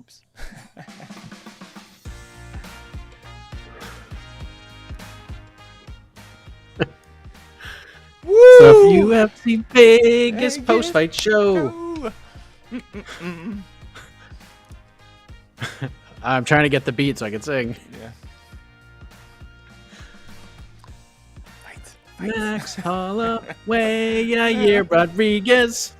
Oops. Woo! The UFC Vegas post-fight show. I'm trying to get the beat so I can sing. Yeah. Max Holloway, Yair Rodriguez.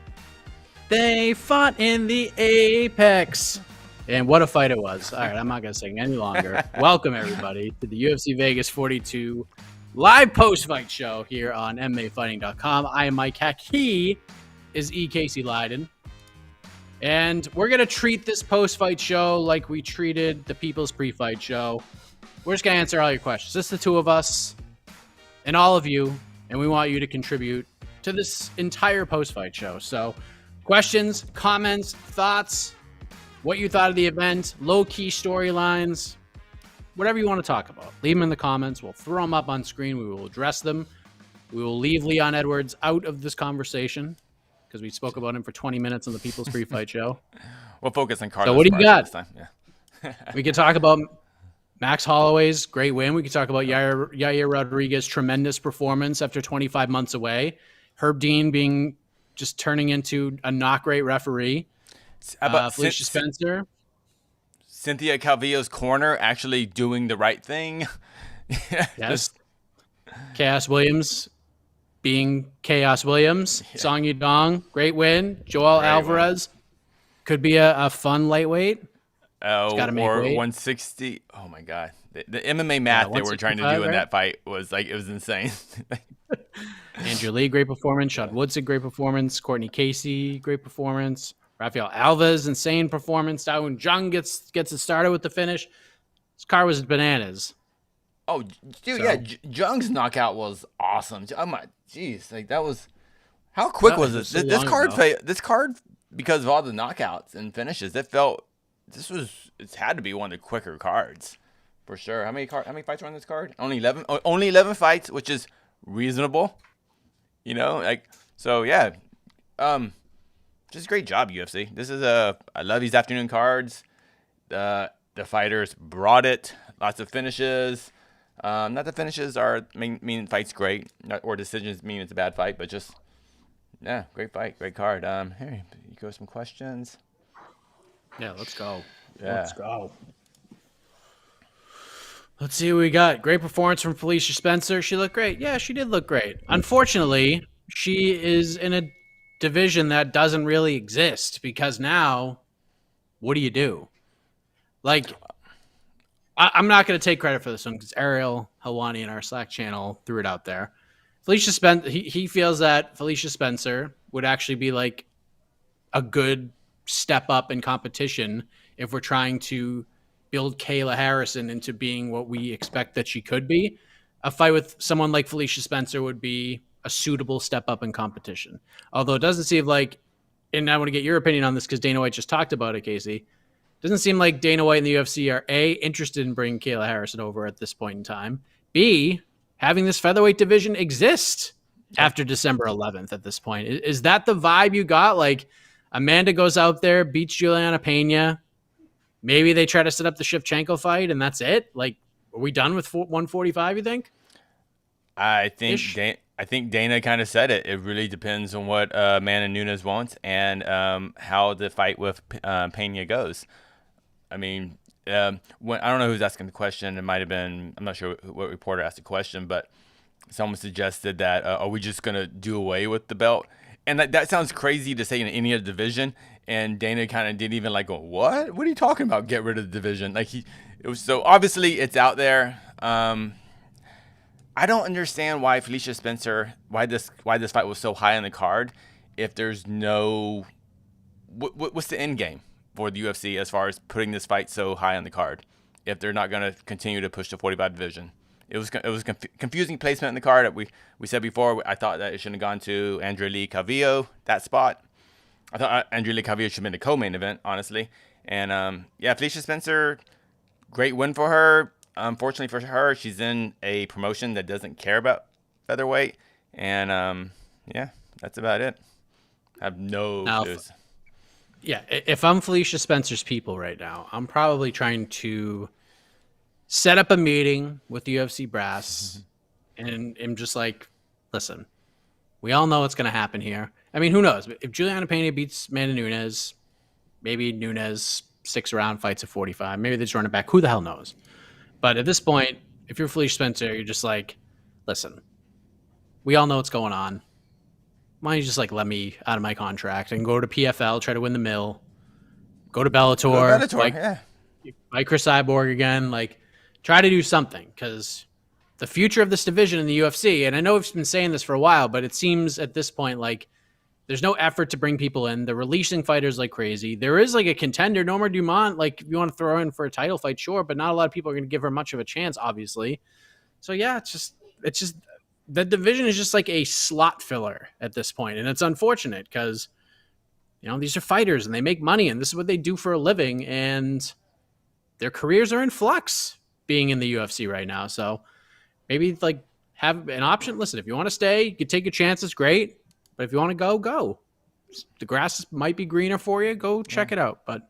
They fought in the Apex. And what a fight it was. All right, I'm not going to sing any longer. Welcome, everybody, to the UFC Vegas 42 live post-fight show here on MMAfighting.com. I am Mike Heck. He is E. Casey Leydon. And we're going to treat this post-fight show like we treated the People's Pre-Fight show. We're just going to answer all your questions. Just the two of us and all of you, and we want you to contribute to this entire post-fight show. So questions, comments, thoughts, what you thought of the event, low-key storylines, whatever you want to talk about. Leave them in the comments. We'll throw them up on screen. We will address them. We will leave Leon Edwards out of this conversation because we spoke about him for 20 minutes on the People's Pre-Fight show. We'll focus on Carlos. So what do you got? This time. Yeah. We can talk about Max Holloway's great win. We could talk about Yair Rodriguez's tremendous performance after 25 months away. Herb Dean turning into a not great referee. About Felicia Spencer. Cynthia Calvillo's corner actually doing the right thing. Yes. Chaos Williams being Chaos Williams. Yeah. Song Yudong, great win. Joel Alvarez could be a fun lightweight. Or 160. Oh my God, the MMA math they were trying to do in that fight was it was insane. Andrew Lee, great performance. Sean Woodson, great performance. Courtney Casey, great performance. Rafael Alves, insane performance. Dawoon Jung gets it started with the finish. This card was bananas. Oh, dude, yeah, Jung's knockout was awesome. Oh my, jeez, that was how quick was this? This card, because of all the knockouts and finishes, it had to be one of the quicker cards, for sure. How many fights were on this card? Only 11. Only 11 fights, which is reasonable. So yeah. Just a great job, UFC. This is I love these afternoon cards. The fighters brought it. Lots of finishes. Not the finishes mean fight's great, or decisions mean it's a bad fight, but just great fight, great card. Here you go. Some questions. Yeah, let's go. Yeah. Let's go. Let's see what we got. Great performance from Felicia Spencer. She looked great. Yeah, she did look great. Unfortunately, she is in a division that doesn't really exist because now, what do you do? I'm not going to take credit for this one because Ariel Helwani in our Slack channel threw it out there. Felicia Spencer, he feels that Felicia Spencer would actually be a good step up in competition if we're trying to build Kayla Harrison into being what we expect that she could be. A fight with someone like Felicia Spencer would be a suitable step up in competition. Although it doesn't seem like, and I want to get your opinion on this because Dana White just talked about it, Casey. Doesn't seem like Dana White and the UFC are A, interested in bringing Kayla Harrison over at this point in time. B, having this featherweight division exist after December 11th at this point. Is that the vibe you got? Amanda goes out there, beats Juliana Pena. Maybe they try to set up the Shevchenko fight and that's it? Are we done with 145, you think? I think Dana kind of said it. It really depends on what Amanda Nunes wants and how the fight with Pena goes. I mean, I don't know who's asking the question. It might have been, I'm not sure what reporter asked the question, but someone suggested that, are we just going to do away with the belt? And that sounds crazy to say in any other division. And Dana kind of didn't even go, what? What are you talking about? Get rid of the division. It was so obviously it's out there. I don't understand why Felicia Spencer, why this fight was so high on the card. If there's no, what's the end game for the UFC as far as putting this fight so high on the card? If they're not going to continue to push the 45 division, it was confusing placement in the card. We said before, I thought that it shouldn't have gone to Andrea Lee Calvillo, that spot. I thought Andrea Lee Calvillo should have been the co-main event, honestly. And Felicia Spencer, great win for her. Unfortunately for her, she's in a promotion that doesn't care about featherweight. And, that's about it. I have no clues. Yeah, if I'm Felicia Spencer's people right now, I'm probably trying to set up a meeting with the UFC brass and am just like, listen, we all know what's going to happen here. I mean, who knows? If Juliana Pena beats Amanda Nunes, maybe Nunes 6 round fights at 45. Maybe they just run it back. Who the hell knows? But at this point, if you're Felicia Spencer, you're just like, listen, we all know what's going on. Why don't you just like let me out of my contract and go to PFL, try to win the mill, go to Bellator, fight Chris Cyborg again, like try to do something because the future of this division in the UFC, and I know we've been saying this for a while, but it seems at this point like there's no effort to bring people in. They're releasing fighters like crazy. There is like a contender, Norma Dumont, like if you want to throw in for a title fight, sure, but not a lot of people are going to give her much of a chance, obviously. So yeah, it's just the division is just like a slot filler at this point, and it's unfortunate because these are fighters and they make money, and this is what they do for a living, and their careers are in flux being in the UFC right now. So maybe like have an option. Listen, if you want to stay, you can take your chances, great. But if you want to go, go. The grass might be greener for you. Go check it out. But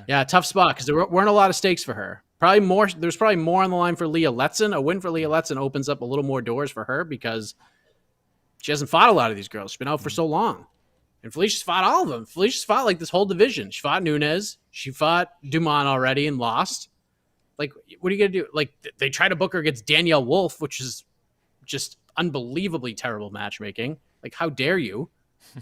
yeah, tough spot because there weren't a lot of stakes for her. There's probably more on the line for Leah Letson. A win for Leah Letson opens up a little more doors for her because she hasn't fought a lot of these girls. She's been out for so long. And Felicia's fought all of them. Felicia's fought like this whole division. She fought Nunes. She fought Dumont already and lost. Like, what are you going to do? Like, they try to book her against Danielle Wolf, which is just unbelievably terrible matchmaking. Like, how dare you?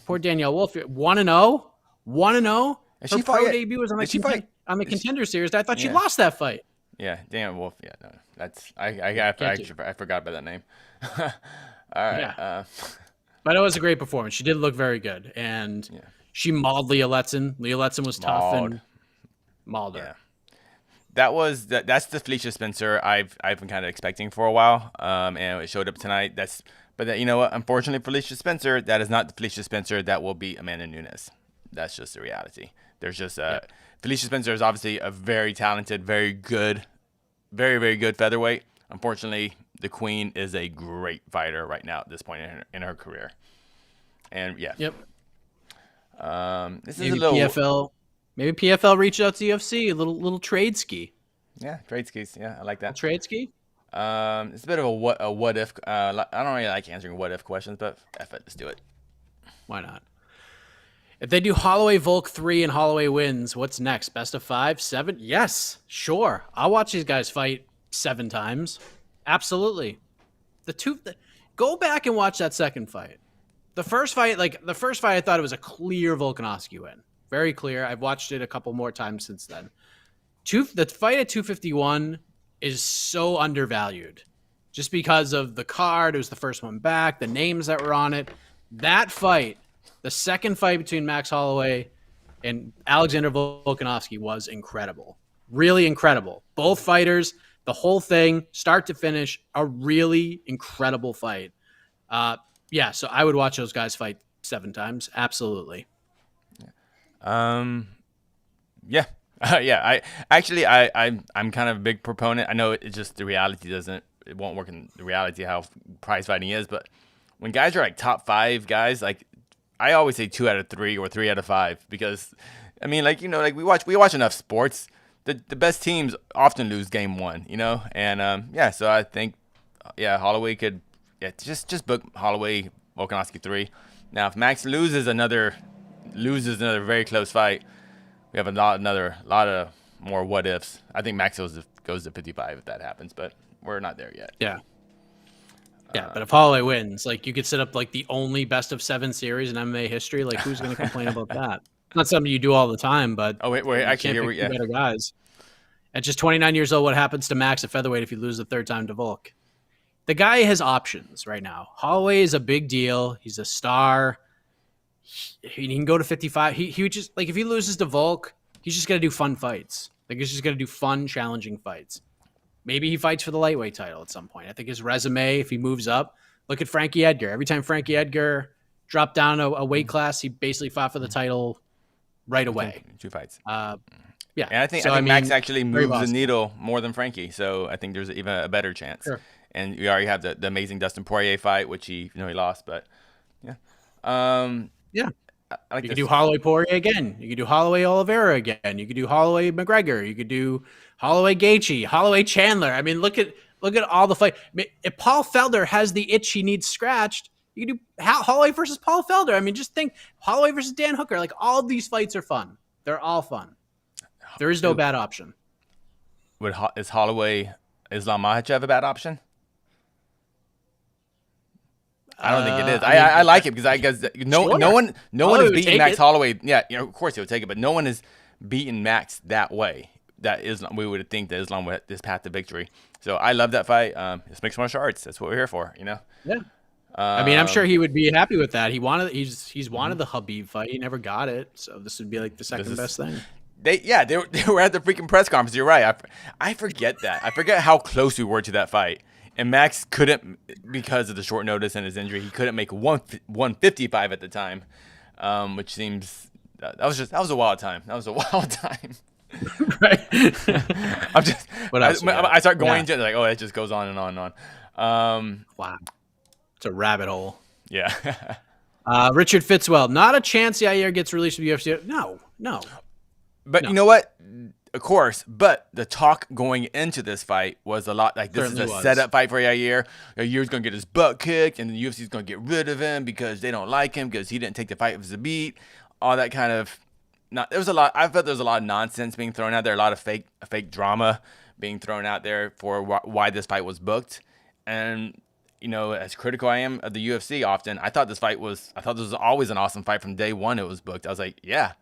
Poor Danielle Wolf. 1-0. 1-0. Her pro debut was on the Contender series. I thought she lost that fight. Yeah, Danielle Wolf. Yeah, no, that's I forgot about that name. All right. Yeah. But it was a great performance. She did look very good, and she mauled Leah Letson. Leah Letson was tough and mauled her. Yeah. That's the Felicia Spencer I've been kind of expecting for a while, and it showed up tonight. But you know what? Unfortunately, Felicia Spencer, that is not the Felicia Spencer that will beat Amanda Nunes. That's just the reality. There's just Felicia Spencer is obviously a very talented, very good, very, very good featherweight. Unfortunately, the Queen is a great fighter right now at this point in her career. And yeah. Yep. This maybe is a little Maybe PFL reached out to UFC, a little trade ski. Yeah, trade skis. Yeah, I like that. Trade ski. It's a bit of a what if. I don't really like answering what if questions, but F it, let's do it. Why not? If they do Holloway Volk 3 and Holloway wins, what's next? Best of 5, 7? Yes, sure. I'll watch these guys fight 7 times. Absolutely. Go back and watch that second fight. The first fight, I thought it was a clear Volkanovski win. Very clear. I've watched it a couple more times since then. The fight at 251 is so undervalued just because of the card. It was the first one back, the names that were on it. That fight, the second fight between Max Holloway and Alexander Volkanovski was incredible. Really incredible. Both fighters, the whole thing, start to finish, a really incredible fight. So I would watch those guys fight 7 times. Absolutely. I'm kind of a big proponent. I know it just the reality it won't work in the reality how prize fighting is, but when guys are like top 5 guys, like I always say 2 out of 3 or 3 out of 5 because I mean we watch enough sports. The best teams often lose game 1, and so I think Holloway could just book Holloway Volkanovski 3. Now if Max loses another very close fight, we have a lot of more what ifs. I think Max goes to 55 if that happens, but we're not there yet. Yeah. Yeah, but if Holloway wins, like you could set up like the only best of 7 series in MMA history. Like who's going to complain about that? Not something you do all the time, but actually here we better guys. At just 29 years old, what happens to Max at featherweight if you lose the 3rd time to Volk? The guy has options right now. Holloway is a big deal. He's a star. He can go to 55. He would just like if he loses to Volk, he's just gonna do fun fights. Like he's just gonna do fun, challenging fights. Maybe he fights for the lightweight title at some point. I think his resume, if he moves up, look at Frankie Edgar. Every time Frankie Edgar dropped down a weight class, he basically fought for the title right away. 2 fights. Yeah, and I think Max actually moves the needle more than Frankie, so I think there's even a better chance. Sure. And you already have the amazing Dustin Poirier fight, which he lost, but yeah. I like You this. could do Holloway Poirier again. You could do Holloway Oliveira again. You could do Holloway McGregor. You could do Holloway Gaethje, Holloway Chandler. I mean, look at all the fight. I mean, if Paul Felder has the itch he needs scratched, you could do Holloway versus Paul Felder. I mean, just think Holloway versus Dan Hooker. Like, all of these fights are fun. They're all fun. There is no bad option. Is Holloway Islam Makhachev a bad option? I don't think it is. I like it because no one has beaten Max Holloway. Yeah, of course he would take it, but no one has beaten Max that way. That Islam, we would think that Islam would this path to victory. So I love that fight. It's mixed martial arts. That's what we're here for, Yeah. I mean, I'm sure he would be happy with that. He's wanted the Khabib fight. He never got it, so this would be like the second best thing. They were at the freaking press conference. You're right. I forget that. I forget how close we were to that fight. And Max couldn't, because of the short notice and his injury, he couldn't make 155 at the time, which seems that was a wild time. That was a wild time. Right. I start going into it like, oh, it just goes on and on and on. Wow. It's a rabbit hole. Yeah. Richard Fitzwell, not a chance Yair gets released from the UFC. No. But you know what? Of course, but the talk going into this fight was a lot like this is a setup fight for Yair. Yair's going to get his butt kicked, and the UFC's going to get rid of him because they don't like him because he didn't take the fight with Zabit. All that kind of there was a lot. I felt there was a lot of nonsense being thrown out there, a lot of fake drama being thrown out there for why this fight was booked. And as critical I am of the UFC, often I thought this was always an awesome fight from day one. It was booked. I was like, yeah.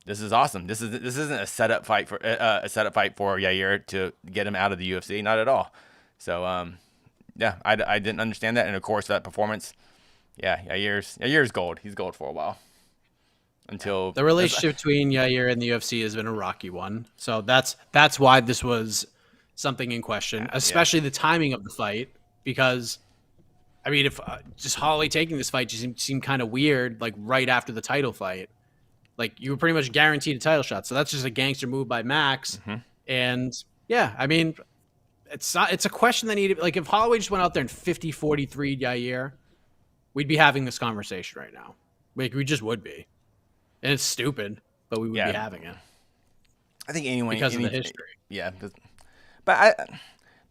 This is awesome. This isn't a setup fight for Yair to get him out of the UFC, not at all. So I didn't understand that, and of course that performance, Yair's gold. He's gold for a while. Until the relationship between Yair and the UFC has been a rocky one. So that's why this was something in question, especially the timing of the fight, because I mean, if just Holloway taking this fight just seemed kind of weird, like right after the title fight. Like, you were pretty much guaranteed a title shot. So that's just a gangster move by Max. Mm-hmm. And, yeah, I mean, it's a question that needed – like, if Holloway just went out there and 50-43 Yair, we'd be having this conversation right now. Like, we just would be. And it's stupid, but we would be having it. I think anyway – because of the history. Yeah. But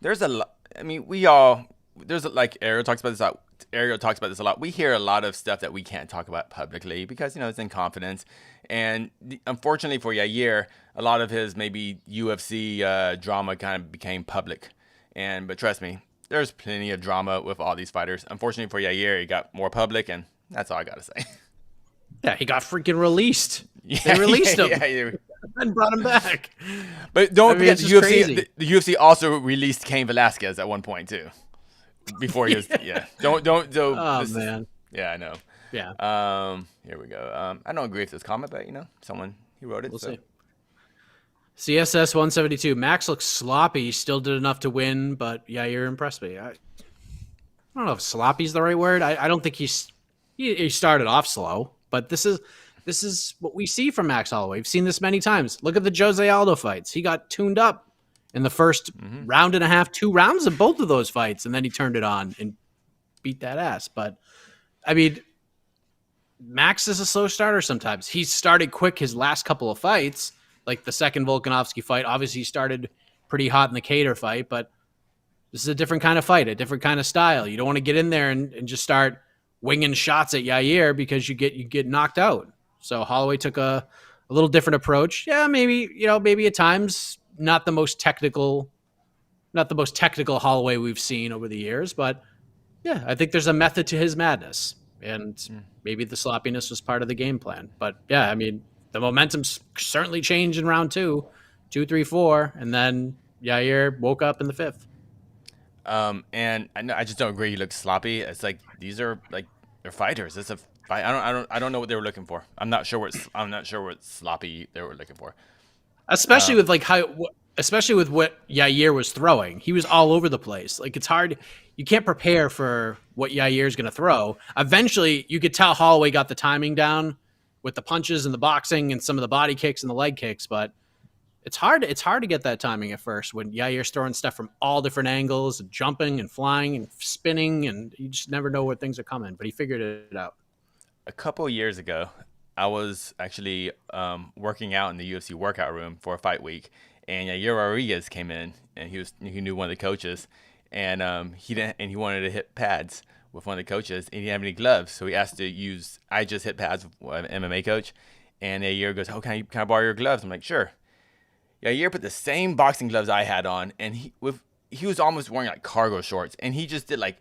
there's a lot – I mean, like Ariel talks about this a lot. We hear a lot of stuff that we can't talk about publicly because, it's in confidence. And unfortunately for Yair, a lot of his maybe UFC drama kind of became public. But trust me, there's plenty of drama with all these fighters. Unfortunately for Yair, it got more public, and that's all I got to say. Yeah, he got freaking released. They released him and brought him back. But don't forget, the UFC also released Cain Velasquez at one point, too. Before he was, man. Yeah, I know. Yeah. Here we go. I don't agree with this comment, but someone he wrote it. We'll see. CSS 172. Max looks sloppy. Still did enough to win, but Yair impressed me. I don't know if sloppy is the right word. I don't think he started off slow, but this is what we see from Max Holloway. We've seen this many times. Look at the Jose Aldo fights. He got tuned up in the first round and a half, 2 rounds of both of those fights, and then he turned it on and beat that ass. But, I mean, Max is a slow starter sometimes. He started quick his last couple of fights, like the second Volkanovski fight. Obviously, he started pretty hot in the Kattar fight, but this is a different kind of fight, a different kind of style. You don't want to get in there and just start winging shots at Yair because you get knocked out. So Holloway took a little different approach. Yeah, maybe at times – not the most technical Holloway we've seen over the years, but yeah, I think there's a method to his madness, and maybe the sloppiness was part of the game plan. But yeah, I mean, the momentum certainly changed in round 2, 3, 4, and then Yair woke up in the 5th. And I just don't agree. He looks sloppy. It's like these are like they're fighters. It's a fight. I don't know what they were looking for. I'm not sure what sloppy they were looking for. Especially with what Yair was throwing. He was all over the place. Like, it's hard. You can't prepare for what Yair's going to throw. Eventually, you could tell Holloway got the timing down with the punches and the boxing and some of the body kicks and the leg kicks, but it's hard to get that timing at first when Yair's throwing stuff from all different angles, and jumping and flying and spinning, and you just never know where things are coming, but he figured it out. A couple years ago, I was actually working out in the UFC workout room for a fight week, and Yair Rodriguez came in, and he knew one of the coaches, and he wanted to hit pads with one of the coaches, and he didn't have any gloves, so he asked to use. I just hit pads with an MMA coach, and Yair goes, "Oh, can I borrow your gloves?" I'm like, "Sure." Yair put the same boxing gloves I had on, and he was almost wearing like cargo shorts, and he just did like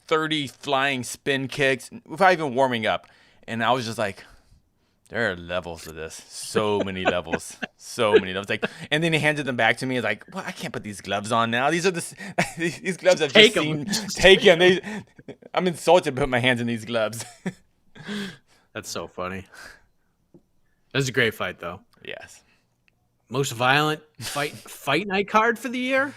30 flying spin kicks without even warming up, and I was just like, there are levels to this. So many levels. So many levels. Like, and then he handed them back to me. He's like, well, I can't put these gloves on now. These are these gloves I've just seen. Take them. I'm insulted to put my hands in these gloves. That's so funny. That was a great fight, though. Yes. Most violent fight night card for the year?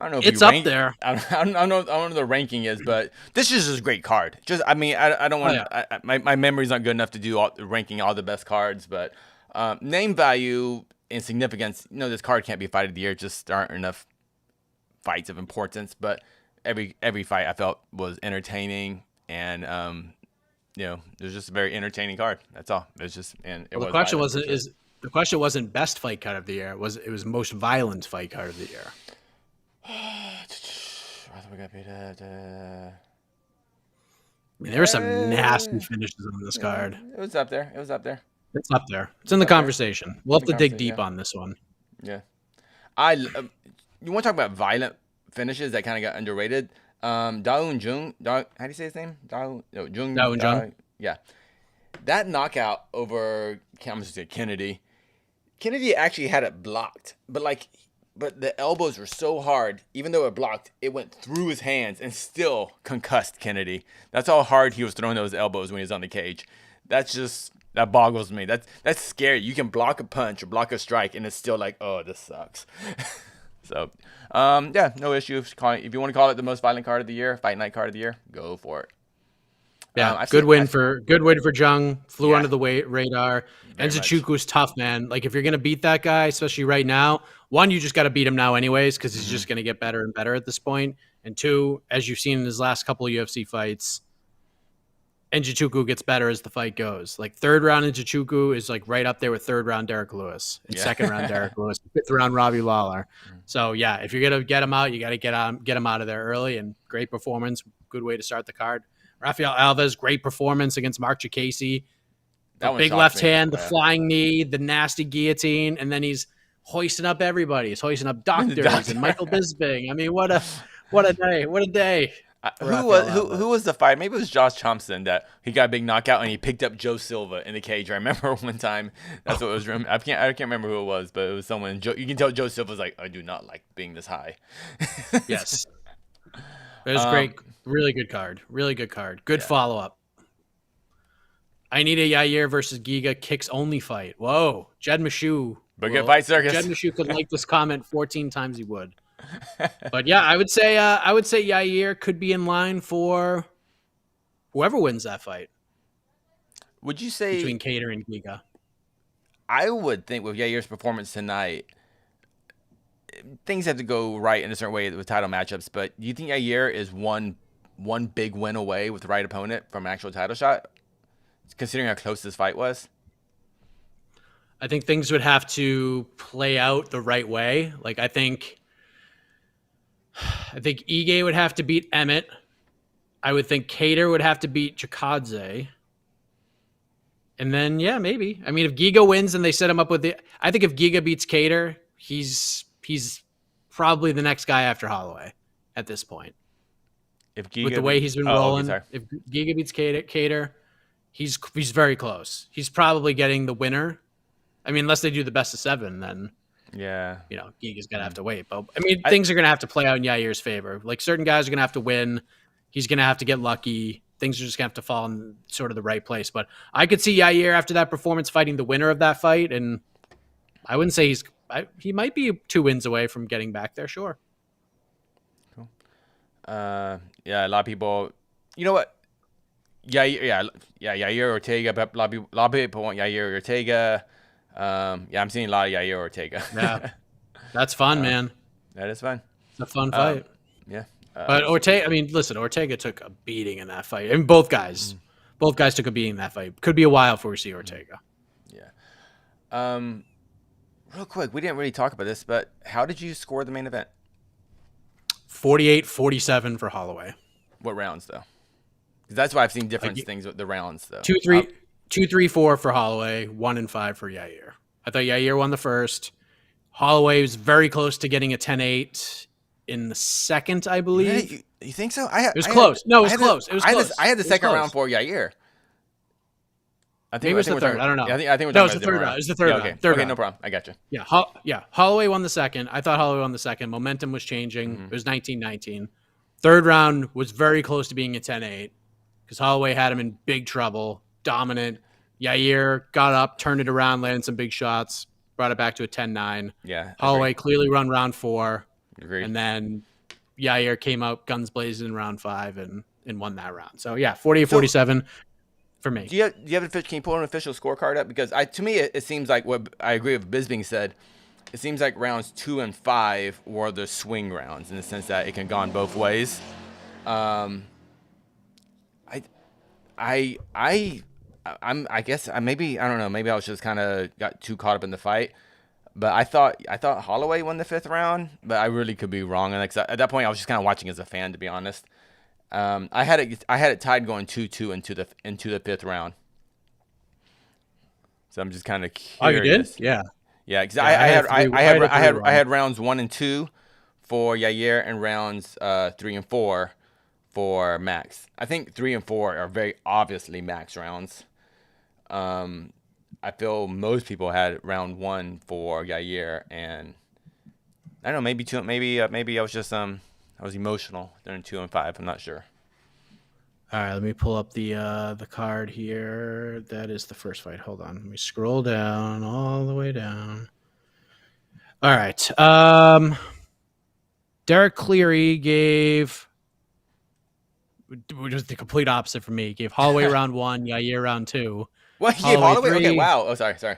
I don't know if it's up there. I don't know what the ranking is, but this is just a great card. I don't want my memory's not good enough to do ranking all the best cards, but name value and significance. This card can't be fight of the year. Just aren't enough fights of importance. But every fight I felt was entertaining, and it was just a very entertaining card. That's all. It was just the question wasn't best fight card of the year. It was most violent fight card of the year. There were some nasty finishes on this card. It was up there. It's up there. It's in the conversation. We'll have to dig deep on this one. Yeah. You want to talk about violent finishes that kind of got underrated? Daun Jung. How do you say his name? Daun Jung. Yeah. That knockout over Kennedy. Kennedy actually had it blocked, but the elbows were so hard, even though it blocked, it went through his hands and still concussed Kennedy. That's how hard he was throwing those elbows when he was on the cage. That boggles me. That's scary. You can block a punch or block a strike, and it's still like, oh, this sucks. So, no issue. If you want to call it the most violent card of the year, fight night card of the year, go for it. Yeah, good win for Jung. Flew under the radar. Nzechukwu tough, man. Like, if you're gonna beat that guy, especially right now, one, you just got to beat him now anyways, because he's just gonna get better and better at this point. And two, as you've seen in his last couple of UFC fights, Nzechukwu gets better as the fight goes. Like, third round Nzechukwu is like right up there with third round Derek Lewis, and second round Derek Lewis, fifth round Robbie Lawler. So yeah, if you're gonna get him out, you got to get him out of there early. And great performance, good way to start the card. Rafael Alves, great performance against Mark Chikasi. The big left hand, the flying knee, the nasty guillotine, and then he's hoisting up everybody. He's hoisting up doctors and Michael Bisping. I mean, what a day! What a day! Who was the fight? Maybe it was Josh Thompson that he got a big knockout and he picked up Joe Silva in the cage. I remember one time. That's what it was. I can't remember who it was, but it was someone. You can tell Joe Silva was like, I do not like being this high. Yes, it was great. Really good card. Good follow-up. I need a Yair versus Giga kicks only fight. Whoa. Jed Meshew. Good fight circus. Jed Meshew could like this comment 14 times he would. But yeah, I would say Yair could be in line for whoever wins that fight. Would you say between Cater and Giga? I would think with Yair's performance tonight, things have to go right in a certain way with title matchups, but do you think Yair is one big win away with the right opponent from an actual title shot, considering how close this fight was? I think things would have to play out the right way. Like, I think Ige would have to beat Emmett. I would think Cater would have to beat Chikadze. And then, yeah, maybe. I mean, if Giga wins and they set him up with I think if Giga beats Cater, he's probably the next guy after Holloway at this point. If Giga with the way he's been rolling, if Giga beats Cater, he's very close. He's probably getting the winner. I mean, unless they do the best of 7, then Giga's gonna have to wait. But I mean, things are gonna have to play out in Yair's favor. Like, certain guys are gonna have to win. He's gonna have to get lucky. Things are just gonna have to fall in sort of the right place. But I could see Yair after that performance fighting the winner of that fight, and I wouldn't say he might be 2 wins away from getting back there. Sure. Cool. A lot of people. You know what? Yair Ortega. But a lot of people want Yair Ortega. I'm seeing a lot of Yair Ortega. Yeah, that's fun, man. That is fun. It's a fun fight. Yeah. But Ortega, I mean, listen, Ortega took a beating in that fight. I mean, both guys both guys took a beating in that fight. Could be a while before we see Ortega. Yeah. Real quick, we didn't really talk about this, but how did you score the main event? 48-47 for Holloway. What rounds, though? Because that's why I've seen different things with the rounds, though. 2-3-4 for Holloway, 1-5 for Yair. I thought Yair won the first. Holloway was very close to getting a 10-8 in the second, I believe. Really? You think so? It was close. No, it was close. It was close. I had the second round for Yair. Maybe it was the third. I don't know. I think it was the third round. It was the third round. Okay, no problem. I got you. Yeah, Holloway won the second. I thought Holloway won the second. Momentum was changing. It was 19-19. Third round was very close to being a 10-8 because Holloway had him in big trouble, dominant. Yair got up, turned it around, landed some big shots, brought it back to a 10-9. Yeah. Holloway clearly run round 4. Agreed. And then Yair came out guns blazing in round 5 and won that round. So, yeah, 48-47 for me. Do you have can you pull an official scorecard up? Because to me, it seems like what I agree with Bisping said. It seems like rounds 2 and 5 were the swing rounds in the sense that it can go on both ways. I guess maybe I don't know. Maybe I was just kind of got too caught up in the fight. But I thought Holloway won the 5th round, but I really could be wrong. And at that point, I was just kind of watching as a fan, to be honest. I had it tied going 2-2 into the 5th round. So I'm just kind of curious. Oh, you did? Yeah. Yeah, because I had rounds 1 and 2 for Yair and rounds 3 and 4 for Max. I think 3 and 4 are very obviously Max rounds. I feel most people had round 1 for Yair, and I don't know, maybe 2. Maybe I was just I was emotional during 2 and 5. I'm not sure. All right, let me pull up the card here. That is the first fight. Hold on, let me scroll down all the way down. All right, Derek Cleary gave, which was the complete opposite for me. He gave Holloway round 1, Yair round 2. What, he gave Holloway? Okay, wow. Oh, sorry. Yeah.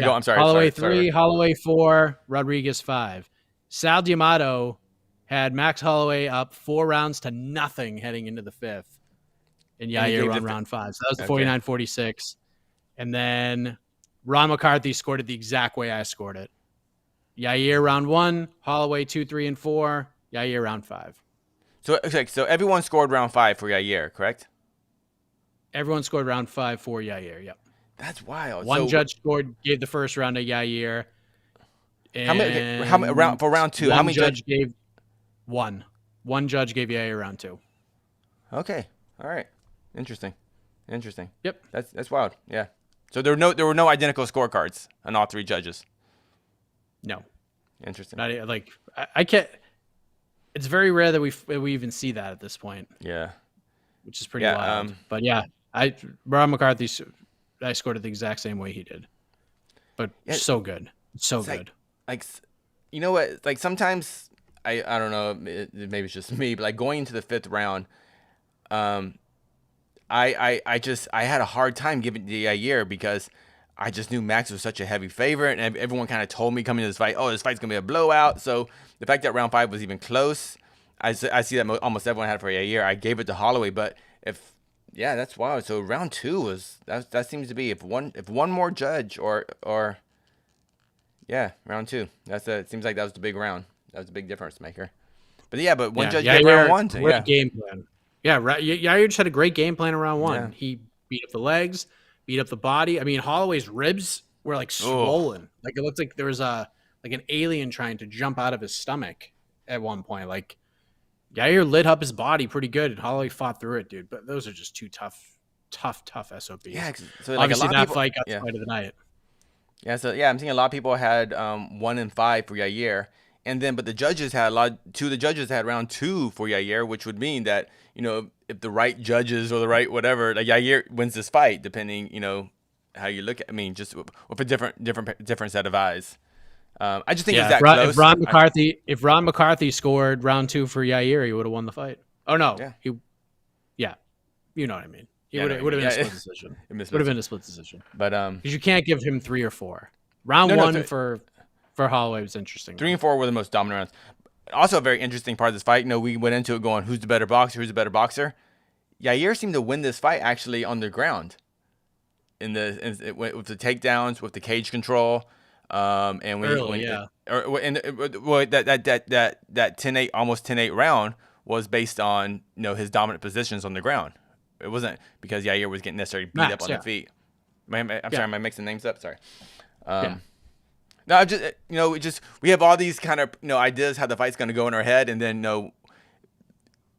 Go. I'm sorry. Holloway sorry, 3, Holloway 4, Rodriguez 5. Sal D'Amato had Max Holloway up 4 rounds to nothing heading into the 5th. And Yair won round 5. So that was the 49-46. And then Ron McCarthy scored it the exact way I scored it. Yair round 1, Holloway 2, 3, and 4, Yair round 5. So everyone scored round 5 for Yair, correct? Everyone scored round 5 for Yair, yep. That's wild. One judge gave the first round to Yair. How many for round 2? How many judge gave 1? One judge gave Yair round 2. Okay. All right. Interesting. Yep. That's wild. Yeah. So there were no identical scorecards on all 3 judges. No. Interesting. Not like I can't. It's very rare that we even see that at this point. Yeah. Which is pretty wild. But yeah, Ron McCarthy, I scored it the exact same way he did. But so good. So good. Like, you know what? Like sometimes I don't know, maybe it's just me, but like going into the 5th round, I had a hard time giving the Yair because I just knew Max was such a heavy favorite, and everyone kind of told me coming into this fight, oh, this fight's gonna be a blowout. So the fact that round 5 was even close, I see that almost everyone had it for Yair. I gave it to Holloway, but that's wild. So round 2 was that seems to be if one more judge or round 2. It seems like that was the big round. That was the big difference maker. But one judge gave round 1 to great game plan. Yeah, Yair just had a great game plan in round 1. Yeah. He beat up the legs, beat up the body. I mean, Holloway's ribs were like swollen. Like it looked like there was an alien trying to jump out of his stomach at one point. Like Yair lit up his body pretty good, and Holloway fought through it, dude. But those are just two tough SOPs. Yeah, so like obviously that fight got the fight of the night. Yeah, so I'm seeing a lot of people had 1 and 5 for Yair, and then but the judges had two of the judges had round 2 for Yair, which would mean that if the right judges or the right whatever, like Yair wins this fight, depending how you look at. I mean, just with a different set of eyes. I just think it's that close. If Ron McCarthy scored round 2 for Yair, he would have won the fight. Oh no, you know what I mean. It would have been a split decision. Would have been a split decision. But because you can't give him 3 or 4. Round 1 for Holloway was interesting. 3 and 4 were the most dominant rounds. Also, a very interesting part of this fight. We went into it going, who's the better boxer? Yair seemed to win this fight actually on the ground, with the takedowns, with the cage control, and Early, yeah. that 10-8, almost 10-8 round was based on his dominant positions on the ground. It wasn't because Yair was getting necessarily beat up on the feet. I'm sorry, am I mixing names up? Sorry. No, I'm just we have all these kind of ideas how the fight's going to go in our head, and then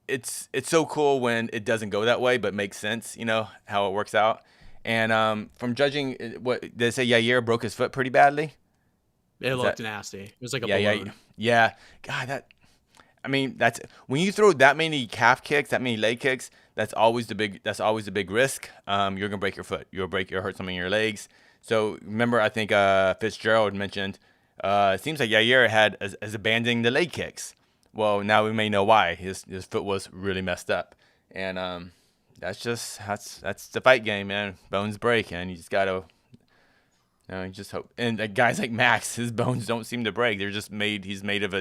it's so cool when it doesn't go that way, but makes sense. How it works out. And from judging, what they say, Yair broke his foot pretty badly. It looked nasty. It was like a balloon. Yeah. God, that's when you throw that many calf kicks, that many leg kicks. That's always the big risk. You're gonna break your foot. You'll hurt something in your legs. So remember, I think Fitzgerald mentioned. It seems like Yair has abandoning the leg kicks. Well, now we may know why. His foot was really messed up, and that's the fight game, man. Bones break, and you just gotta. You just hope. And guys like Max, his bones don't seem to break. They're just made. He's made of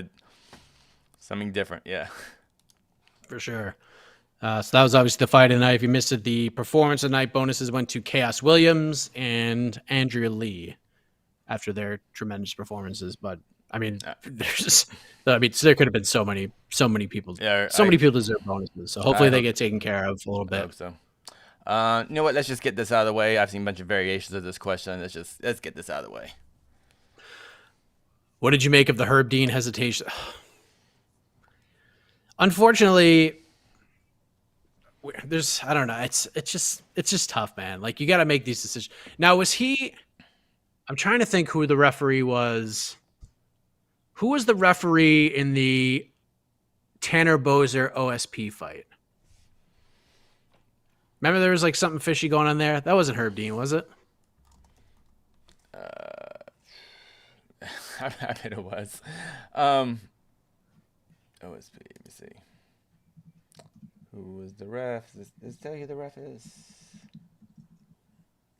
something different. Yeah. For sure. So that was obviously the fight of the night. If you missed it, the performance of the night bonuses went to Chaos Williams and Andrea Lee after their tremendous performances. But I mean, there could have been so many people. Yeah, many people deserve bonuses. So hopefully they get taken care of a little bit. I hope so. You know what? Let's just get this out of the way. I've seen a bunch of variations of this question. Let's get this out of the way. What did you make of the Herb Dean hesitation? Unfortunately, I don't know. It's just tough, man. Like, you got to make these decisions. Now, I'm trying to think who the referee was. Who was the referee in the Tanner Boser OSP fight? Remember there was like something fishy going on there? That wasn't Herb Dean, was it? I bet it was. OSP, let me see. Who was the ref? Does it tell you who the ref is?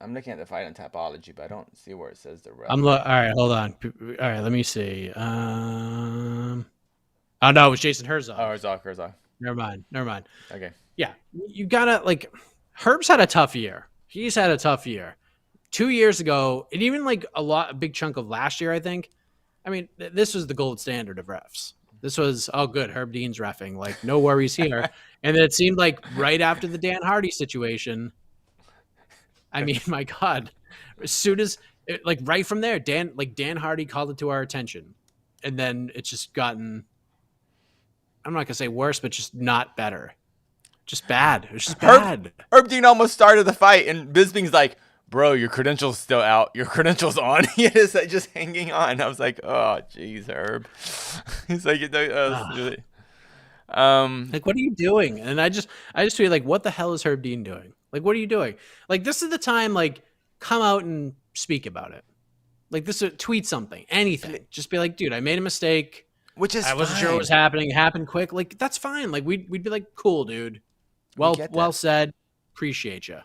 I'm looking at the fight on Tapology, but I don't see where it says the ref. All right, hold on. All right, let me see. Oh, no, it was Jason Herzog. Oh, Herzog. Never mind. Okay. Yeah, you gotta, like, Herb's had a tough year. He's had a tough year. 2 years ago, and even like a big chunk of last year, I think. I mean, this was the gold standard of refs. This was, oh, good, Herb Dean's reffing. Like, no worries here. And then it seemed like right after the Dan Hardy situation, I mean, my God, as soon as, right from there, Dan Hardy called it to our attention. And then it's just gotten, I'm not going to say worse, but just not better. Just bad. It was just bad. Herb Dean almost started the fight, and Bisping's like, bro, your credential's still out. Your credential's on. He is just hanging on. I was like, oh, jeez, Herb. He's like, really... like, what are you doing? And I just feel like, what the hell is Herb Dean doing? Like, what are you doing? Like, this is the time, like, come out and speak about it. Like, tweet something, anything. Just be like, dude, I made a mistake. Which is I wasn't sure what was happening. It happened quick. Like, that's fine. Like, we'd be like, cool, dude. Well said. Appreciate you.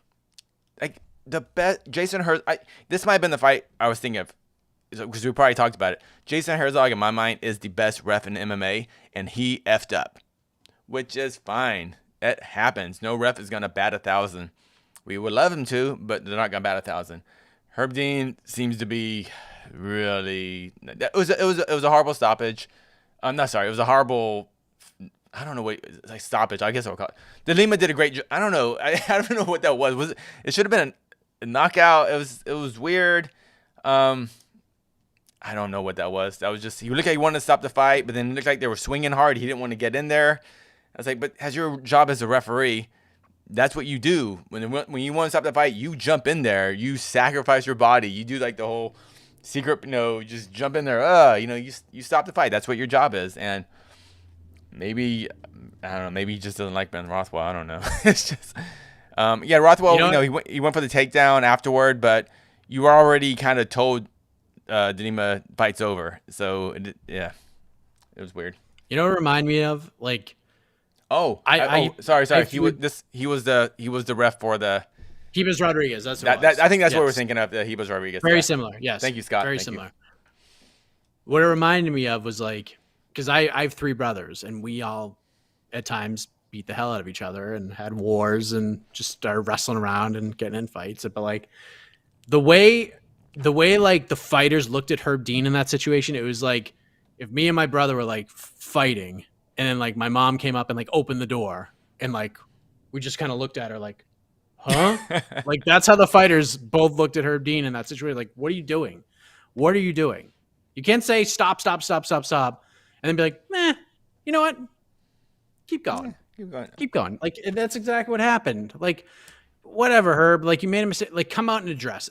Like, the best Jason Herzog. This might have been the fight I was thinking of, because we probably talked about it. Jason Herzog, in my mind, is the best ref in MMA, and he effed up, which is fine. It happens. No ref is gonna bat 1,000. We would love him to, but they're not gonna bat 1,000. Herb Dean seems to be really. It was a horrible stoppage. I'm not sorry. It was a horrible. I don't know what, like, stoppage. I guess I'll call it. De Lima did a great job. I don't know. I don't know what that was. It should have been a knockout. It was weird. I don't know what that was. That was just, he looked like he wanted to stop the fight, but then it looked like they were swinging hard. He didn't want to get in there. I was like, but as your job as a referee, that's what you do. When you want to stop the fight, you jump in there. You sacrifice your body. You do like the whole secret, just jump in there. You stop the fight. That's what your job is. And maybe, I don't know, maybe he just doesn't like Ben Rothwell. I don't know. It's just, Rothwell, he went for the takedown afterward, but you were already kind of told De Lima fight's over. So, it was weird. You know what it reminded me of? Like, sorry. He was the ref for the Hebas Rodriguez. That's what I think that's what we're thinking of, the Hebas Rodriguez. Very similar. Yes. Thank you, Scott. Very similar. What it reminded me of was, like, because I have 3 brothers, and we all at times beat the hell out of each other and had wars and just started wrestling around and getting in fights. But like the way like the fighters looked at Herb Dean in that situation, it was like if me and my brother were like fighting and then like my mom came up and like opened the door and like we just kind of looked at her like, huh? Like that's how the fighters both looked at Herb Dean in that situation. Like, what are you doing? What are you doing? You can't say stop, and then be like, you know what? Keep going. Keep going. Like that's exactly what happened. Like, whatever, Herb. Like you made a mistake. Like come out and address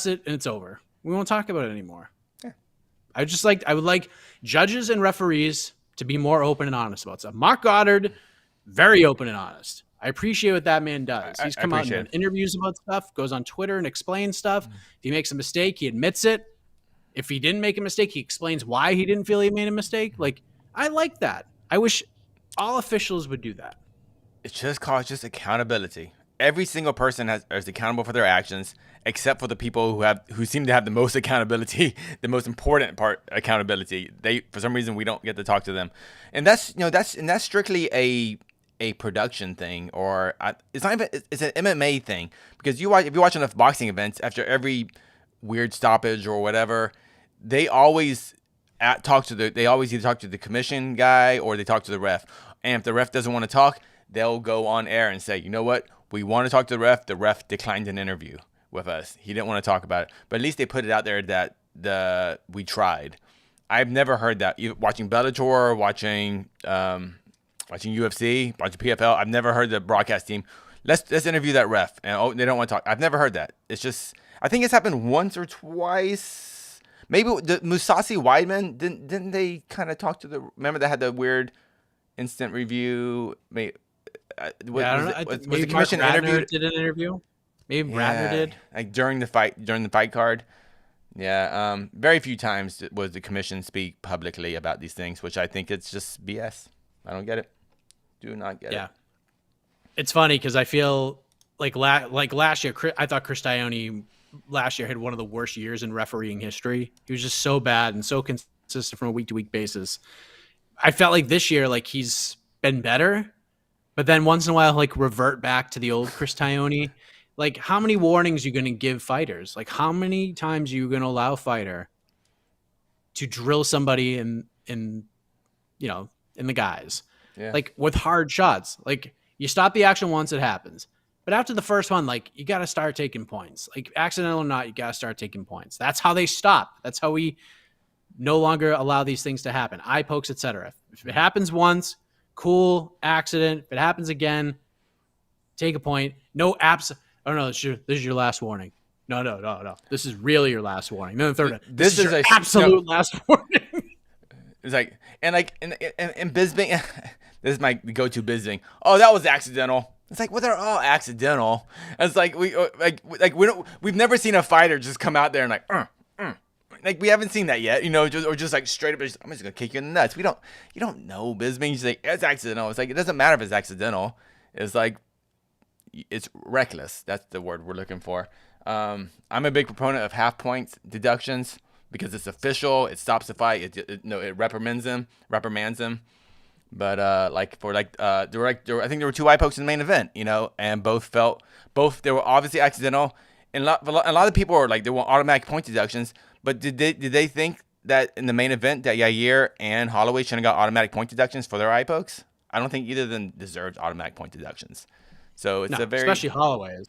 it. And it's over. We won't talk about it anymore. Yeah. I would like judges and referees to be more open and honest about stuff. Mark Goddard, very open and honest. I appreciate what that man does. He's come out and interviews about stuff, goes on Twitter and explains stuff. If he makes a mistake, he admits it. If he didn't make a mistake, he explains why he didn't feel he made a mistake. Like, I like that. I wish all officials would do that. It's just accountability. Every single person is accountable for their actions, except for the people who seem to have the most accountability, the most important part, accountability. For some reason we don't get to talk to them, and that's strictly a production thing, or it's not even, it's an MMA thing, because if you watch enough boxing events, after every weird stoppage or whatever, they always either talk to the commission guy or they talk to the ref. And if the ref doesn't want to talk, they'll go on air and say, you know what, we want to talk to the ref. The ref declined an interview with us. He didn't want to talk about it. But at least they put it out there that we tried. I've never heard that. Watching Bellator, watching UFC, watching PFL, I've never heard the broadcast team, let's interview that ref. And they don't want to talk. I've never heard that. It's just, I think it's happened once or twice. Maybe the Musasi Weidman, didn't they kind of talk to remember they had the weird instant review? Was the commission interviewed? Did an interview? Maybe Ratner did. Like during the fight card. Yeah. Very few times was the commission speak publicly about these things, which I think it's just BS. I don't get it. Do not get it. Yeah. It's funny because I feel like last year, I thought Chris Dione last year had one of the worst years in refereeing history. He was just so bad and so consistent from a week-to-week basis. I felt like this year, like he's been better, but then once in a while, like revert back to the old Chris Dione. Like, how many warnings are you going to give fighters? Like, how many times are you going to allow a fighter to drill somebody in the guys? Yeah. Like, with hard shots. Like, you stop the action once, it happens. But after the first one, like, you got to start taking points. Like, accidental or not, you got to start taking points. That's how they stop. That's how we no longer allow these things to happen. Eye pokes, etc. If it happens once, cool, accident. If it happens again, take a point. No apps. Oh, no, this is your last warning. No. This is really your last warning. Then the third, this is your absolute last warning. It's like, and Bisping, this is my go-to Bisping. Oh, that was accidental. It's like, well, they're all accidental. It's like we've never seen a fighter just come out there and like we haven't seen that yet, just like straight up. I'm just gonna kick you in the nuts. You don't know Bisping. You say it's accidental. It's like it doesn't matter if it's accidental. It's like it's reckless. That's the word we're looking for. I'm a big proponent of half points deductions because it's official. It stops the fight. It reprimands them. But I think there were two eye pokes in the main event, and both they were obviously accidental. And a lot of people are like, they want automatic point deductions. But did they think that in the main event that Yair and Holloway shouldn't have got automatic point deductions for their eye pokes? I don't think either of them deserved automatic point deductions. So it's especially Holloway's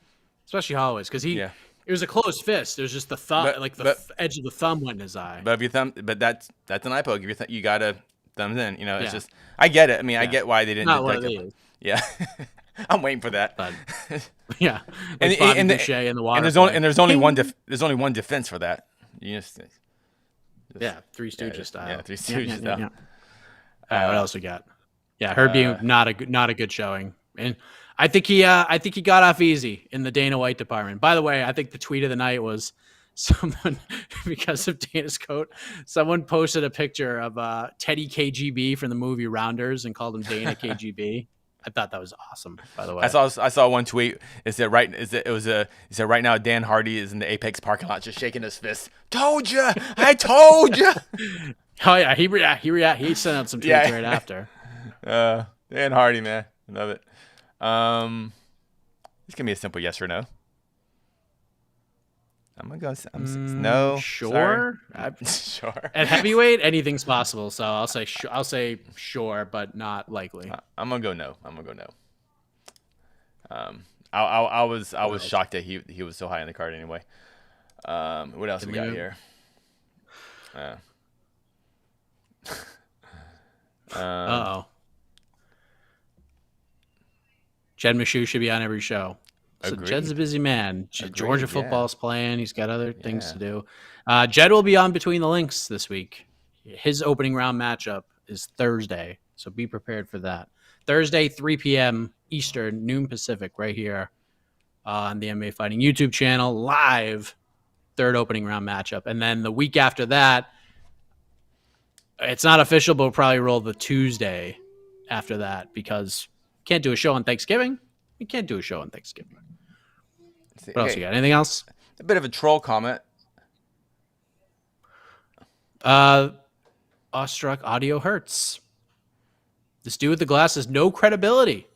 because it was a closed fist. It was just the thumb, edge of the thumb went in his eye. But if your thumb, that's an eye poke. If you gotta thumbs in, it's just, I get it. I mean, I get why they didn't detect it. Yeah. I'm waiting for that. But, yeah. Like and the water. And there's only one defense for that. Three Stooges style. Yeah, Three Stooges style. All right, what else we got? Yeah, her being not a good showing. And I think he got off easy in the Dana White department. By the way, I think the tweet of the night was someone, because of Dana's coat, someone posted a picture of Teddy KGB from the movie Rounders and called him Dana KGB. I thought that was awesome, by the way. I saw one tweet. It said right now Dan Hardy is in the Apex parking lot just shaking his fist. Told you! I told you! Oh yeah, he sent out some tweets right after. Dan Hardy, man. Love it. This can be a simple yes or no. I'm gonna go. No. Sure. Sure. At heavyweight, anything's possible. So I'll say sure, but not likely. I'm gonna go no. I was shocked that he was so high on the card anyway. What else we got here? Uh-oh. Jed Meshew should be on every show. So Jed's a busy man. Georgia football's playing. He's got other things to do. Jed will be on Between the Links this week. His opening round matchup is Thursday, so be prepared for that. Thursday, 3 p.m. Eastern, noon Pacific, right here on the MMA Fighting YouTube channel, live third opening round matchup. And then the week after that, it's not official, but we'll probably roll the Tuesday after that because can't do a show on Thanksgiving. We can't do a show on Thanksgiving. What else you got? Anything else? A bit of a troll comment. Awestruck audio hurts. This dude with the glasses, no credibility.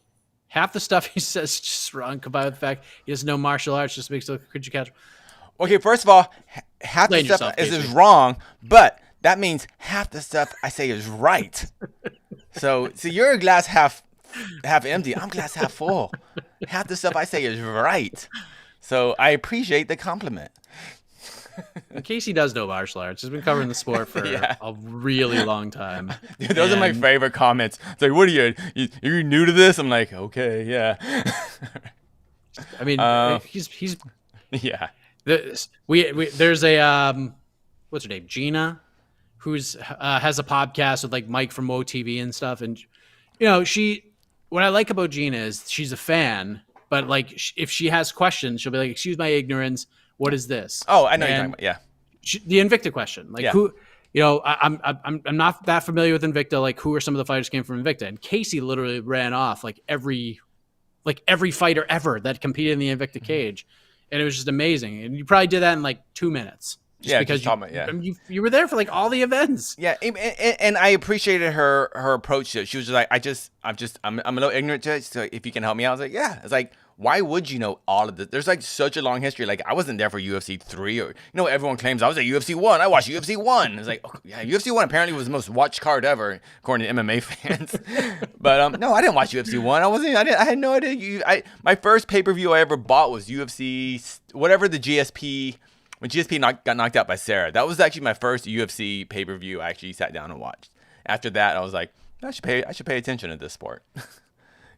Half the stuff he says is just wrong, combined with the fact he doesn't know martial arts, just makes it look, could you catch? Okay, first of all, half the stuff is wrong, but that means half the stuff I say is right. So you're a glass half empty. I'm glass half full. Half the stuff I say is right. So I appreciate the compliment. Casey does know martial arts. He's been covering the sport for a really long time. Dude, those are my favorite comments. It's like, what are you new to this? I'm like, okay, yeah. I mean, he's yeah. There's a what's her name, Gina, who's has a podcast with like Mike from MoTV and stuff, and what I like about Gina is she's a fan, but like if she has questions, she'll be like, "Excuse my ignorance, what is this?" Oh, I know you're talking about. Yeah, the Invicta question, like who, I'm not that familiar with Invicta. Like, who are some of the fighters who came from Invicta? And Casey literally ran off like every fighter ever that competed in the Invicta cage. And it was just amazing. And you probably did that in like 2 minutes. Because you were there for like all the events. Yeah, and I appreciated her approach to it. She was just like, I'm a little ignorant to it. So if you can help me out, I was like, yeah. It's like, why would you know all of this? There's like such a long history. Like, I wasn't there for UFC 3 or everyone claims I was at UFC 1. I watched UFC 1. It's like, oh, yeah, UFC 1 apparently was the most watched card ever according to MMA fans. But no, I didn't watch UFC 1. I had no idea. My first pay-per-view I ever bought was UFC whatever the GSP. When GSP got knocked out by Sarah, that was actually my first UFC pay-per-view I actually sat down and watched. After that, I was like, I should pay attention to this sport.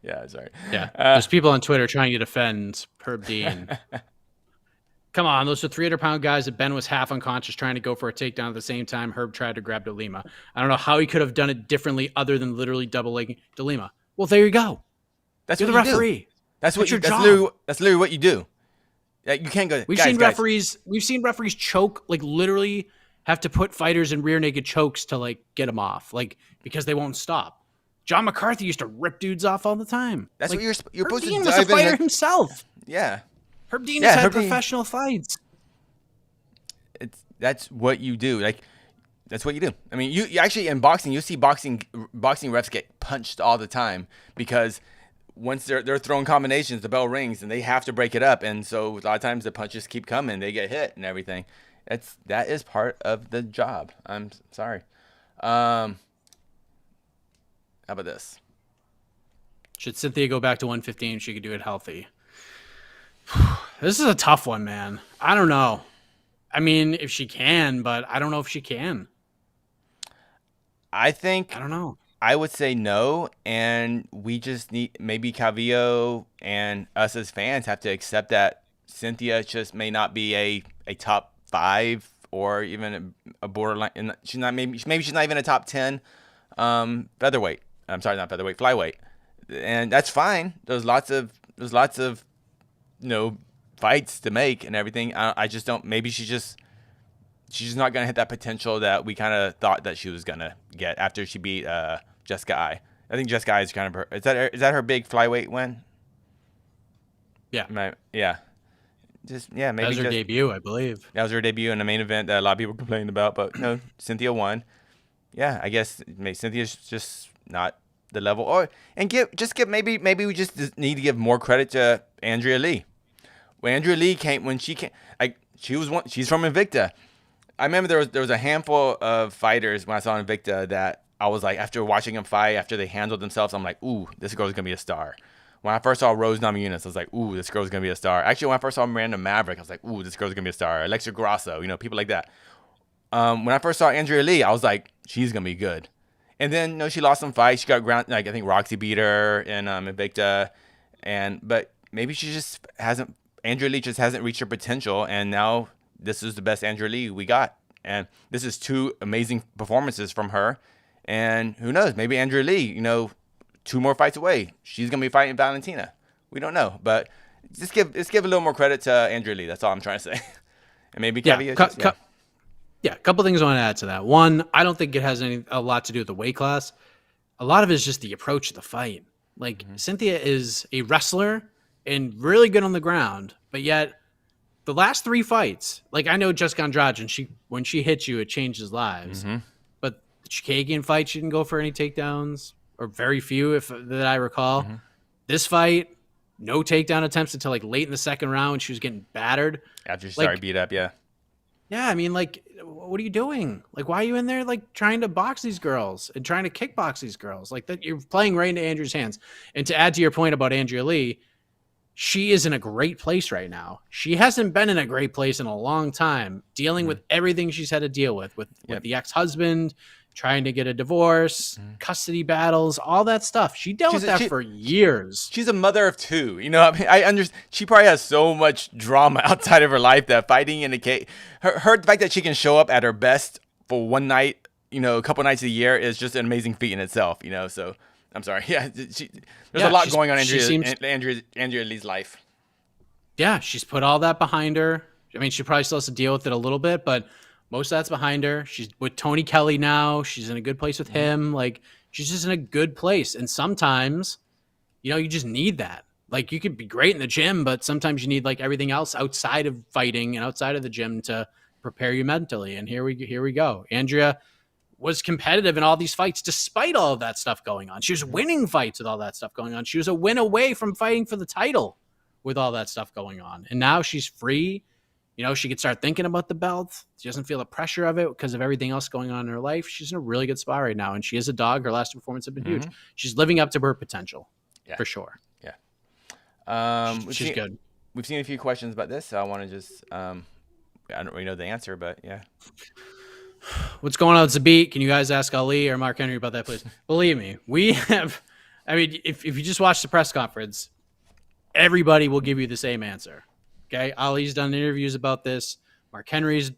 Yeah, sorry. Yeah, there's people on Twitter trying to defend Herb Dean. Come on, those are 300-pound guys that Ben was half unconscious trying to go for a takedown at the same time Herb tried to grab DeLima. I don't know how he could have done it differently other than literally double-legging DeLima. Well, there you go. That's You're the referee. That's your job. That's literally what you do. Yeah, you can't go. We've seen referees choke, like literally have to put fighters in rear naked chokes to like get them off, like because they won't stop. John McCarthy used to rip dudes off all the time. That's like, what you're supposed to do. Herb Dean was a fighter himself. Yeah. Herb Dean has had professional fights. That's what you do. Like, that's what you do. I mean, you actually in boxing, you see boxing refs get punched all the time because once they're throwing combinations, the bell rings and they have to break it up, and so a lot of times the punches keep coming, they get hit and everything. That is part of the job. I'm sorry. How about this? Should Cynthia go back to 115? She could do it healthy. This is a tough one, man. I don't know. I mean, if she can, but I don't know if she can. I don't know. I would say no, and we just need maybe Calvillo and us as fans have to accept that Cynthia just may not be a top 5 or even a borderline. She's not maybe she's not even a top 10 featherweight. I'm sorry, not featherweight, flyweight, and that's fine. There's lots of fights to make and everything. I just don't. Maybe she's just not gonna hit that potential that we kind of thought that she was gonna get after she beat Jessica Ai. I think Jessica Ai is kind of her. Is that her big flyweight win? Yeah. Yeah. Maybe that was her debut, I believe. That was her debut in the main event that a lot of people complained about, but no, Cynthia won. Yeah, I guess Cynthia's just not the level. Maybe we just need to give more credit to Andrea Lee. When Andrea Lee came, she's from Invicta. I remember there was a handful of fighters when I saw Invicta that I was like, after watching them fight, after they handled themselves, I'm like, ooh, this girl's gonna be a star. When I first saw Rose Namajunas, I was like, ooh, this girl's gonna be a star. Actually, when I first saw Miranda Maverick, I was like, ooh, this girl's gonna be a star. Alexa Grasso, people like that. When I first saw Andrea Lee, I was like, she's gonna be good. And then, she lost some fights. She got ground. Like, I think Roxy beat her in Invicta, but maybe she just hasn't. Andrea Lee just hasn't reached her potential, and now this is the best Andrea Lee we got. And this is 2 amazing performances from her. And who knows? Maybe Andrea Lee, 2 more fights away, she's gonna be fighting Valentina. We don't know, but let's give a little more credit to Andrea Lee. That's all I'm trying to say. And maybe a couple things I want to add to that. One, I don't think it has a lot to do with the weight class. A lot of it is just the approach to the fight. Like, Cynthia is a wrestler and really good on the ground, but yet the last 3 fights, like, I know Jessica Andrade, when she hits you, it changes lives. But the Chikagian fight, she didn't go for any takedowns, or very few, that I recall. This fight, no takedown attempts until like late in the second round when she was getting battered. After she started beat up, yeah. Yeah, I mean, like, what are you doing? Like, why are you in there, like, trying to box these girls and trying to kickbox these girls? Like, that, you're playing right into Andrea's hands. And to add to your point about Andrea Lee, she is in a great place right now. She hasn't been in a great place in a long time, dealing with everything she's had to deal with the ex-husband, trying to get a divorce, custody battles, all that stuff. She dealt with that for years. She's a mother of 2. I understand. She probably has so much drama outside of her life that fighting in the cage, her fact that she can show up at her best for one night, a couple nights a year is just an amazing feat in itself. So I'm sorry. Yeah, there's a lot going on in Andrea Lee's life. Yeah, she's put all that behind her. I mean, she probably still has to deal with it a little bit, but most of that's behind her. She's with Tony Kelly now. She's in a good place with him. Like, she's just in a good place. And sometimes, you just need that. Like, you could be great in the gym, but sometimes you need, like, everything else outside of fighting and outside of the gym to prepare you mentally. And here we go. Andrea was competitive in all these fights despite all of that stuff going on. She was winning fights with all that stuff going on. She was a win away from fighting for the title with all that stuff going on. And now she's free. She could start thinking about the belt. She doesn't feel the pressure of it because of everything else going on in her life. She's in a really good spot right now, and she is a dog. Her last 2 performances have been huge. She's living up to her potential, for sure. Yeah. She's good. We've seen a few questions about this, so I want to just I don't really know the answer, but yeah. What's going on with Zabit? Can you guys ask Ali or Mark Henry about that, please? Believe me, we have. I mean, if you just watch the press conference, everybody will give you the same answer. Okay, Ali's done interviews about this. Mark Henry's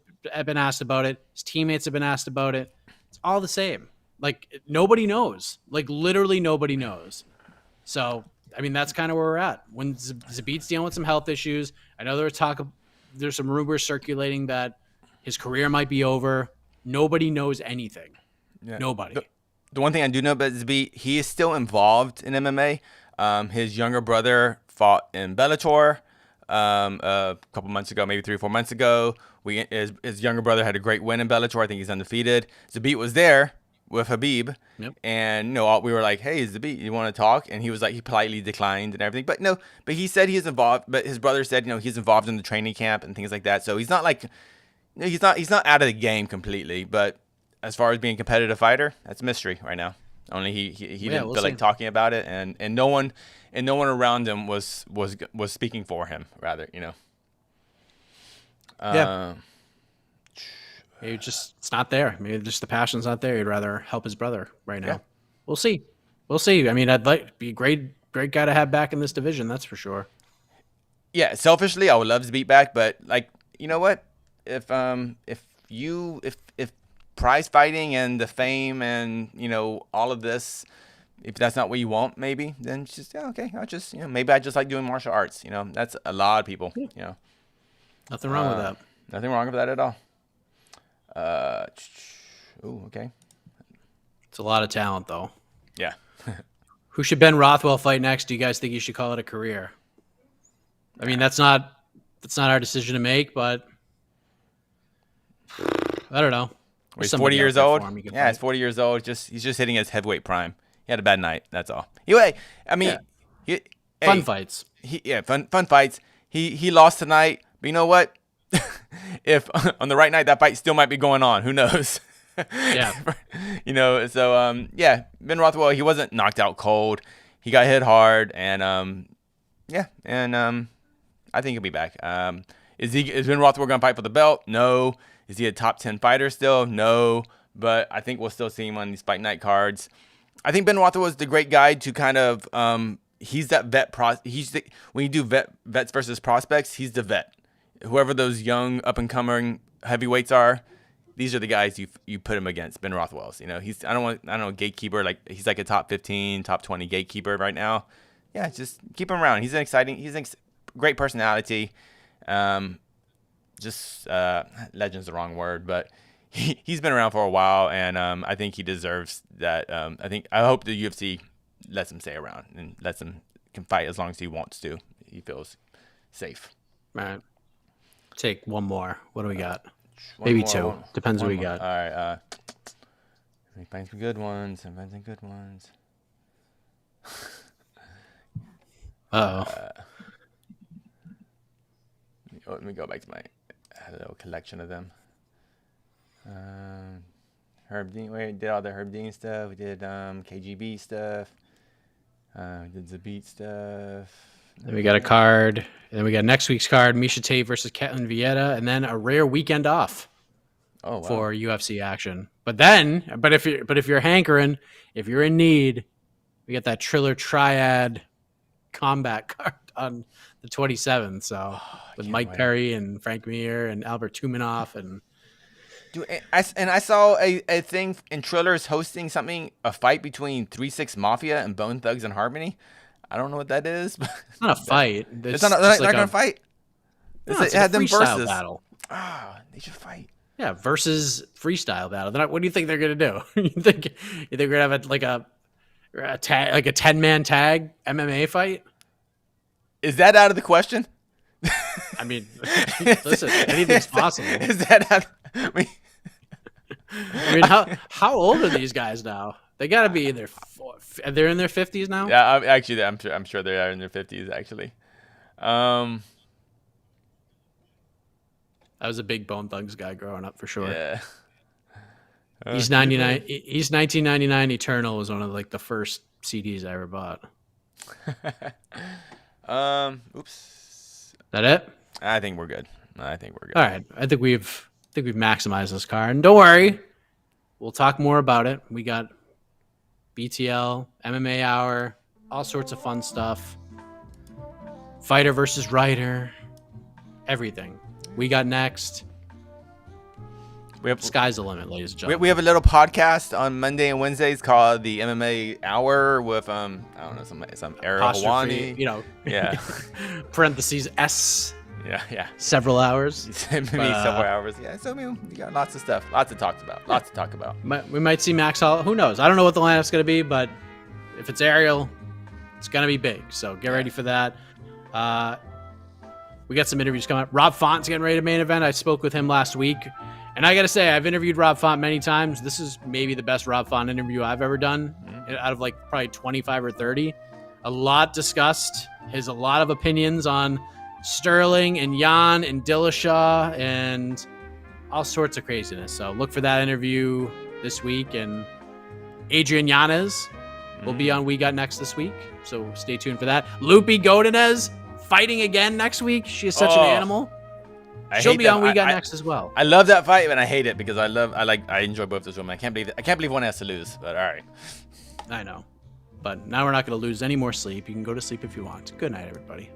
been asked about it. His teammates have been asked about it. It's all the same. Like, nobody knows. Like, literally nobody knows. So, I mean, that's kind of where we're at. When Zabit's dealing with some health issues, I know there's some rumors circulating that his career might be over. Nobody knows anything. Yeah. Nobody. The one thing I do know about Zabit, he is still involved in MMA. His younger brother fought in Bellator. A couple months ago, maybe 3 or 4 months ago, his younger brother had a great win in Bellator. I think he's undefeated. Zabit was there with Habib, and we were like, "Hey, Zabit, you want to talk?" And he was like, he politely declined and everything. But he said he's involved. But his brother said, he's involved in the training camp and things like that. So he's not like, he's not out of the game completely. But as far as being a competitive fighter, that's a mystery right now. Only he didn't feel like talking about it, and no one around him was speaking for him. Rather, Maybe it's not there. Maybe just the passion's not there. He'd rather help his brother right now. Yeah. We'll see. I mean, I'd like to be a great guy to have back in this division. That's for sure. Yeah, selfishly, I would love to beat back, but like, you know what? If prize fighting and the fame and all of this, if that's not what you want, maybe then just okay. I'll just maybe I just like doing martial arts. That's a lot of people. Nothing wrong with that. Nothing wrong with that at all. Okay. It's a lot of talent, though. Yeah. Who should Ben Rothwell fight next? Do you guys think he should call it a career? I mean, that's not our decision to make, but I don't know. He's 40 years old. Yeah, he's 40 years old. He's just hitting his heavyweight prime. He had a bad night. That's all. Anyway, I mean, fun fights. Fun fights. He lost tonight, but you know what? If on the right night, that fight still might be going on. Who knows? Yeah. So Ben Rothwell, he wasn't knocked out cold. He got hit hard, and I think he'll be back. Is Ben Rothwell going to fight for the belt? No. Is he a top 10 fighter still? No. But I think we'll still see him on these fight night cards. I think Ben Rothwell is the great guy to kind of he's that vet when you do vets versus prospects, he's the vet. Whoever those young up and coming heavyweights are, these are the guys you put him against. Ben Rothwell's, he's I don't know, gatekeeper, like he's like a top 15, top 20 gatekeeper right now. Yeah, just keep him around. He's a great personality. Legend's the wrong word, but he's been around for a while, and I think he deserves that. I hope the UFC lets him stay around and lets him can fight as long as he wants to. He feels safe. All right. Take one more. What do we got? Maybe two. Depends what we got. All right. Let me find some good ones. Let me go back to my little collection of them. Herb Dean. We did all the Herb Dean stuff. We did KGB stuff. We did Zabit stuff. Then we got a card. And then we got next week's card: Miesha Tate versus Ketlin Vieira, and then a rare weekend off. Oh, wow. For UFC action. But if you're hankering, if you're in need, we got that Triller Triad combat card on the 27th. So with Mike Perry and Frank Mir and Albert Tumanoff and. Dude, I saw a thing in Triller's hosting a fight between 3-6 Mafia and Bone Thugs and Harmony. I don't know what that is. But it's not a fight. They're not going to fight. No, it's like a freestyle battle. They should fight. Yeah, versus freestyle battle. What do you think they're gonna do? you think we're gonna have a 10-man tag MMA fight? Is that out of the question? I mean, listen, anything's possible. Is that out? I mean, how old are these guys now? They got to be in they're in their 50s now. Yeah, actually, I'm sure they are in their 50s. Actually, I was a big Bone Thugs guy growing up for sure. Yeah. He's 99. He's 1999. Eternal was one of the first CDs I ever bought. Oops. That it? I think we're good. All right. I think we've maximized this card. And don't worry, we'll talk more about it. We got BTL, MMA Hour, all sorts of fun stuff. Fighter versus writer, everything. We got next. Sky's the limit, ladies and gentlemen. We have a little podcast on Monday and Wednesdays called the MMA Hour with I don't know, some Ariel Hawani. Yeah. Parentheses S. Yeah. Several hours. Several hours. Yeah. So we got lots of stuff. Lots to talk about. We might see Max Holloway. Who knows? I don't know what the lineup's going to be, but if it's Ariel, it's going to be big. So get ready for that. We got some interviews coming up. Rob Font's getting ready to main event. I spoke with him last week. And I got to say, I've interviewed Rob Font many times. This is maybe the best Rob Font interview I've ever done out of probably 25 or 30. A lot discussed. Has a lot of opinions on Sterling and Jan and Dillashaw and all sorts of craziness. So look for that interview this week. And Adrian Yanez will be on We Got Next this week. So stay tuned for that. Lupi Godinez fighting again next week. She is such an animal. She'll be on We Got Next as well. I love that fight, but I hate it because I enjoy both those women. I can't believe one has to lose. But all right. I know. But now we're not going to lose any more sleep. You can go to sleep if you want. Good night, everybody.